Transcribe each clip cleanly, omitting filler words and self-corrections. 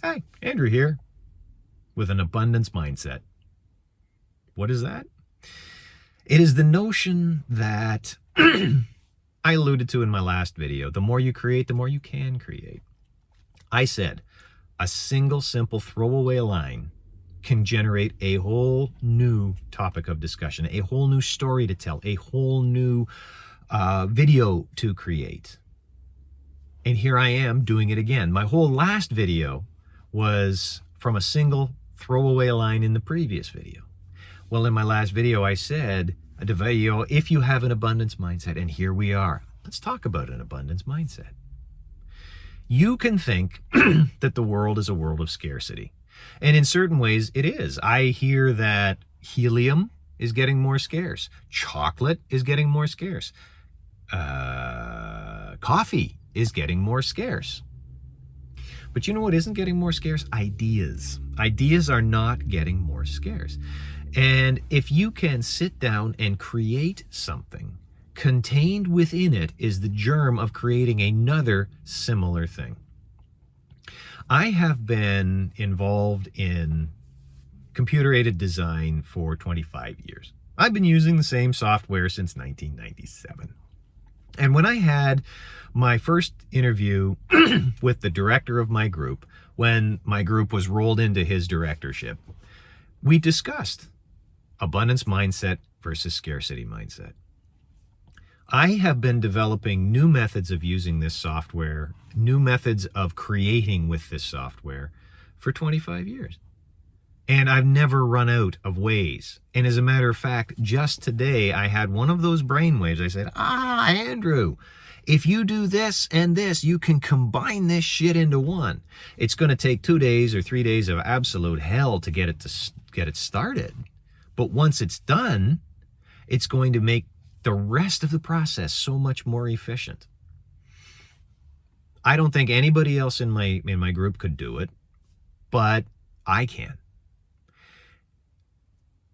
Hi, Andrew here with an abundance mindset. What is that? It is the notion that I alluded to in my last video. The more you create, the more you can create. I said a single simple throwaway line can generate a whole new topic of discussion, a whole new story to tell, a whole new video to create. And here I am doing it again. My whole last video was from a single throwaway line in the previous video. Well, in my last video, I said, if you have an abundance mindset, and here we are. Let's talk about an abundance mindset. You can think that the world is a world of scarcity. And in certain ways, it is. I hear that helium is getting more scarce. Chocolate is getting more scarce. Coffee is getting more scarce. But you know what isn't getting more scarce? Ideas. Ideas are not getting more scarce. And if you can sit down and create something, contained within it is the germ of creating another similar thing. I have been involved in computer-aided design for 25 years. I've been using the same software since 1997. And when I had my first interview with the director of my group, when my group was rolled into his directorship, we discussed abundance mindset versus scarcity mindset. I have been developing new methods of using this software, new methods of creating with this software for 25 years. And I've never run out of ways. And as a matter of fact, just today, I had one of those brainwaves. I said, Andrew, if you do this and this, you can combine this shit into one. It's going to take 2 days or 3 days of absolute hell to get it started. But once it's done, it's going to make the rest of the process so much more efficient. I don't think anybody else in my group could do it, but I can.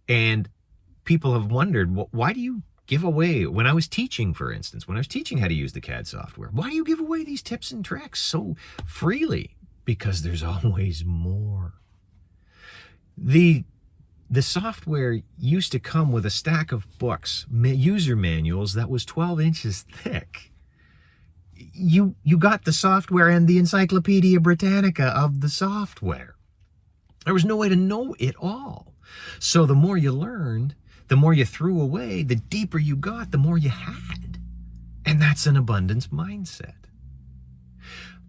And people have wondered, why do you give away, when I was teaching, for instance, when I was teaching how to use the CAD software, why do you give away these tips and tricks so freely? Because there's always more. The software used to come with a stack of books, user manuals that was 12 inches thick. You got the software and the Encyclopedia Britannica of the software. There was no way to know it all. So the more you learned, the more you threw away, the deeper you got, the more you had. And that's an abundance mindset.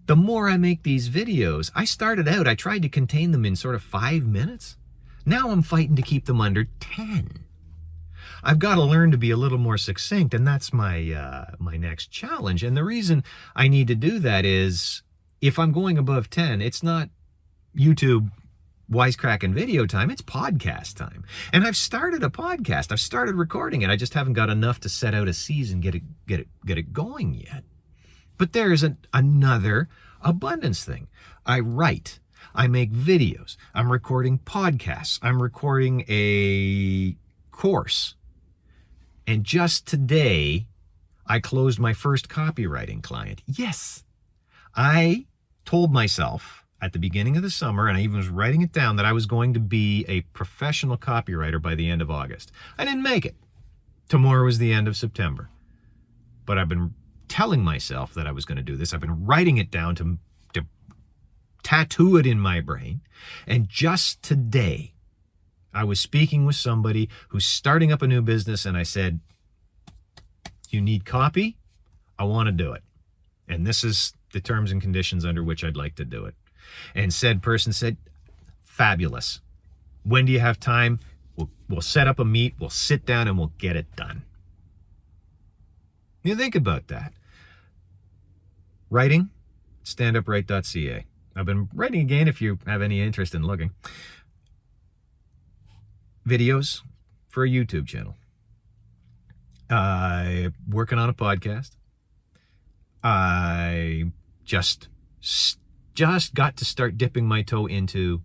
The more I make these videos, I started out, I tried to contain them in sort of 5 minutes. Now I'm fighting to keep them under 10. I've got to learn to be a little more succinct, and that's my next challenge. And the reason I need to do that is, if I'm going above 10, it's not YouTube wisecracking video time, it's podcast time. And I've started a podcast. I've started recording it. I just haven't got enough to set out a season, get it going yet. But there's another abundance thing. I write. I make videos. I'm recording podcasts. I'm recording a course. And just today, I closed my first copywriting client. Yes, I told myself at the beginning of the summer, and I even was writing it down, that I was going to be a professional copywriter by the end of August. I didn't make it. Tomorrow is the end of September. But I've been telling myself that I was going to do this. I've been writing it down to tattoo it in my brain. And just today, I was speaking with somebody who's starting up a new business, and I said, you need copy? I want to do it. And this is the terms and conditions under which I'd like to do it. And said person said, fabulous. When do you have time? We'll set up a meet, we'll sit down, and we'll get it done. You think about that. Writing, standupright.ca. I've been writing again if you have any interest in looking. Videos for a YouTube channel. I'm working on a podcast. I just got to start dipping my toe into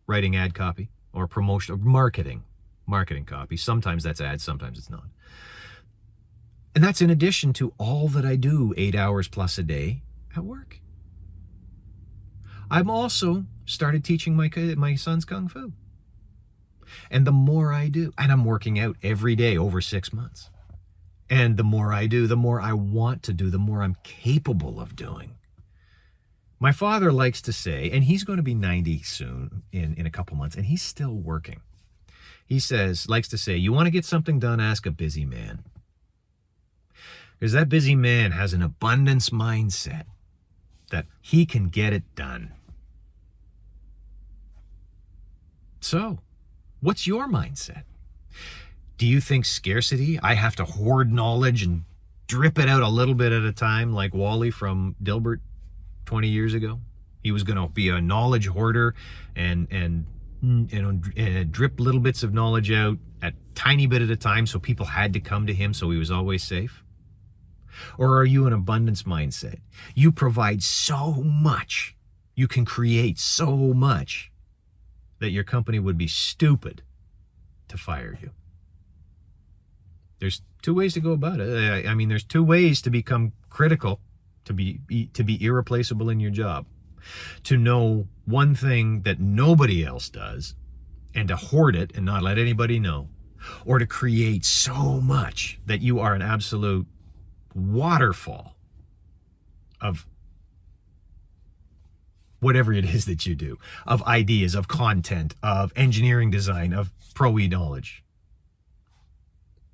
writing ad copy or promotion or marketing copy. Sometimes that's ads, sometimes it's not. And that's in addition to all that I do 8 hours plus a day at work. I'm also started teaching my sons Kung Fu. And the more I do, and I'm working out every day over 6 months. And the more I do, the more I want to do, the more I'm capable of doing. My father likes to say, and he's going to be 90 soon, in a couple months, and he's still working. He likes to say, you want to get something done, ask a busy man. Because that busy man has an abundance mindset that he can get it done. So, what's your mindset? Do you think scarcity, I have to hoard knowledge and drip it out a little bit at a time like Wally from Dilbert 20 years ago? He was going to be a knowledge hoarder and drip little bits of knowledge out at tiny bit at a time so people had to come to him so he was always safe? Or are you an abundance mindset? You provide so much, you can create so much that your company would be stupid to fire you. There's two ways to go about it. I mean, there's two ways to become critical, to be irreplaceable in your job. To know one thing that nobody else does and to hoard it and not let anybody know. Or to create so much that you are an absolute waterfall of whatever it is that you do, of ideas, of content, of engineering design, of pro-e knowledge.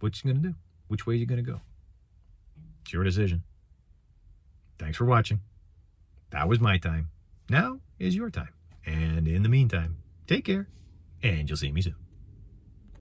What you gonna do? Which way are you gonna go? It's your decision. Thanks for watching. That was my time. Now is your time. And in the meantime, take care, and you'll see me soon.